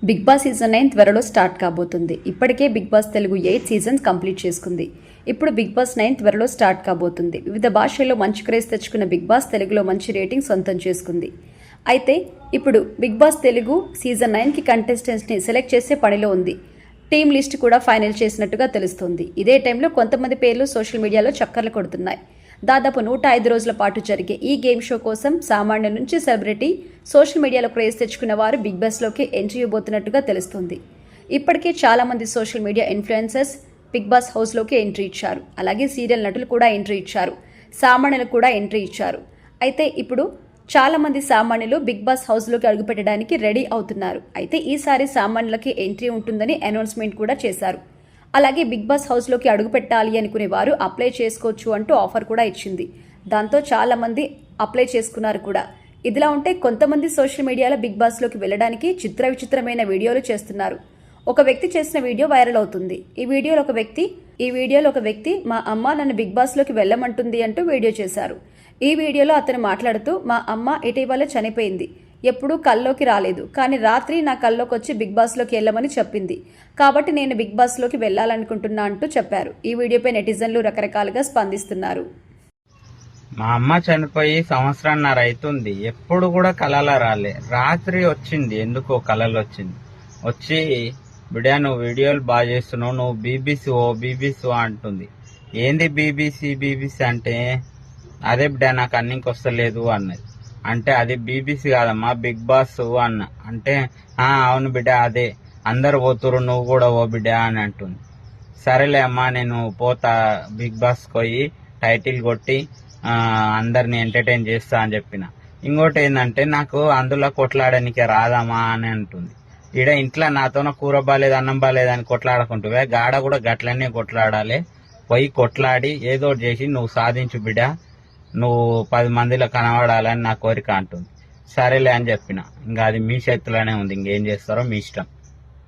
Big boss season 9 త్వరలో start కాబోతుంది. ఇప్పటికే Bigg Boss Telugu 8 seasons complete చేసుకుంది. ఇప్పుడు బిగ్ బాస్ 9 త్వరలో స్టార్ట్ కాబోతుంది. వివిధ భాషల్లో మంచి క్రేజ్ తెచ్చుకున్న బిగ్ బాస్ తెలుగులో మంచి రేటింగ్ సొంతం చేసుకుంది. అయితే ఇప్పుడు బిగ్ బాస్ తెలుగు సీజన్ 9కి కంటెస్టెంట్స్ని సెలెక్ట్ చేసే పనిలో ఉంది. టీమ్ లిస్ట్ కూడా ఫైనల్ చేసినట్టుగా తెలుస్తోంది. ఇదే టైంలో కొంతమంది పేర్లు సోషల్ మీడియాలో చక్కర్లు కొడుతున్నాయి. దాదాపు 105 రోజుల పాటు జరిగే ఈ గేమ్ షో కోసం సామాన్యుల నుంచి సెలబ్రిటీ, సోషల్ మీడియాలో క్రేజ్ తెచ్చుకున్న వారు బిగ్ బాస్లోకి ఎంట్రీ ఇవ్వబోతున్నట్టుగా తెలుస్తుంది. ఇప్పటికే చాలామంది social media influencers Bigg Boss హౌస్లోకి ఎంట్రీ ఇచ్చారు. అలాగే సీరియల్ నటులు కూడా ఎంట్రీ ఇచ్చారు. సామాన్యులు కూడా ఎంట్రీ ఇచ్చారు. అయితే ఇప్పుడు చాలామంది సామాన్యులు బిగ్ బాస్ హౌస్లోకి అడుగుపెట్టడానికి రెడీ అవుతున్నారు. అయితే ఈసారి సామాన్యులకి ఎంట్రీ ఉంటుందని అనౌన్స్మెంట్ కూడా చేశారు. అలాగే బిగ్ బాస్ హౌస్లోకి అడుగు పెట్టాలి అనుకునే వారు అప్లై చేసుకోవచ్చు అంటూ ఆఫర్ కూడా ఇచ్చింది. దాంతో చాలామంది అప్లై చేసుకున్నారు కూడా. ఇదిలా ఉంటే కొంతమంది సోషల్ మీడియాలో బిగ్ బాస్లోకి వెళ్ళడానికి విచిత్రమైన వీడియోలు చేస్తున్నారు. ఒక వ్యక్తి చేసిన వీడియో వైరల్ అవుతుంది. ఈ వీడియోలో ఒక వ్యక్తి మా అమ్మ నన్ను బిగ్ బాస్లోకి వెళ్ళమంటుంది అంటూ వీడియో చేశారు. ఈ వీడియోలో అతను మాట్లాడుతూ మా అమ్మ ఇటీవల చనిపోయింది, ఎప్పుడూ కల్లోకి రాలేదు, కానీ రాత్రి నా కల్లోకి వచ్చి బిగ్ బాస్లోకి వెళ్ళమని చెప్పింది, కాబట్టి నేను బిగ్ బాస్లోకి వెళ్ళాలనుకుంటున్నా అంటూ చెప్పారు. ఈ వీడియోపై నెటిజన్లు రకరకాలుగా స్పందిస్తున్నారు. మా అమ్మ చనిపోయి సంవత్సరంన్నర అవుతుంది, ఎప్పుడు కూడా కళలో రాలే, రాత్రి వచ్చింది, ఎందుకో కళలు వచ్చి బిడ్డ నువ్వు వీడియోలు బాగా చేస్తున్నావు, నువ్వు బీబీసీ అంటుంది. ఏంది బీబీసీ అంటే అదే బిడ్డ నాకు అన్నింకి వస్తలేదు అన్నది. అంటే అది బీబీసీ కాదమ్మా బిగ్ బాస్ అన్న. అంటే అవును బిడ్డ అదే, అందరు పోతురు నువ్వు కూడా ఓ బిడ్డ అని అంటుంది. సరేలే అమ్మా నేను పోతా, బిగ్ బాస్ పోయి టైటిల్ కొట్టి అందరిని ఎంటర్టైన్ చేస్తా అని చెప్పిన. ఇంకోటి ఏంటంటే నాకు అందులో కొట్లాడడానికి రాదమ్మా అని అంటుంది. ఈడ ఇంట్లో నాతోన కూర బాలేదు అన్నం బాలేదు అని కొట్లాడుకుంటువే, గాడ కూడా గట్లనే కొట్లాడాలి, పోయి కొట్లాడి ఏదో చేసి నువ్వు సాధించు బిడ్డ, నువ్వు 10 మందిలో కనబడాలని నా కోరిక అంటుంది. సరేలే అని చెప్పిన. ఇంకా అది మీ చేతిలోనే ఉంది, ఇంకేం చేస్తారో మీ ఇష్టం.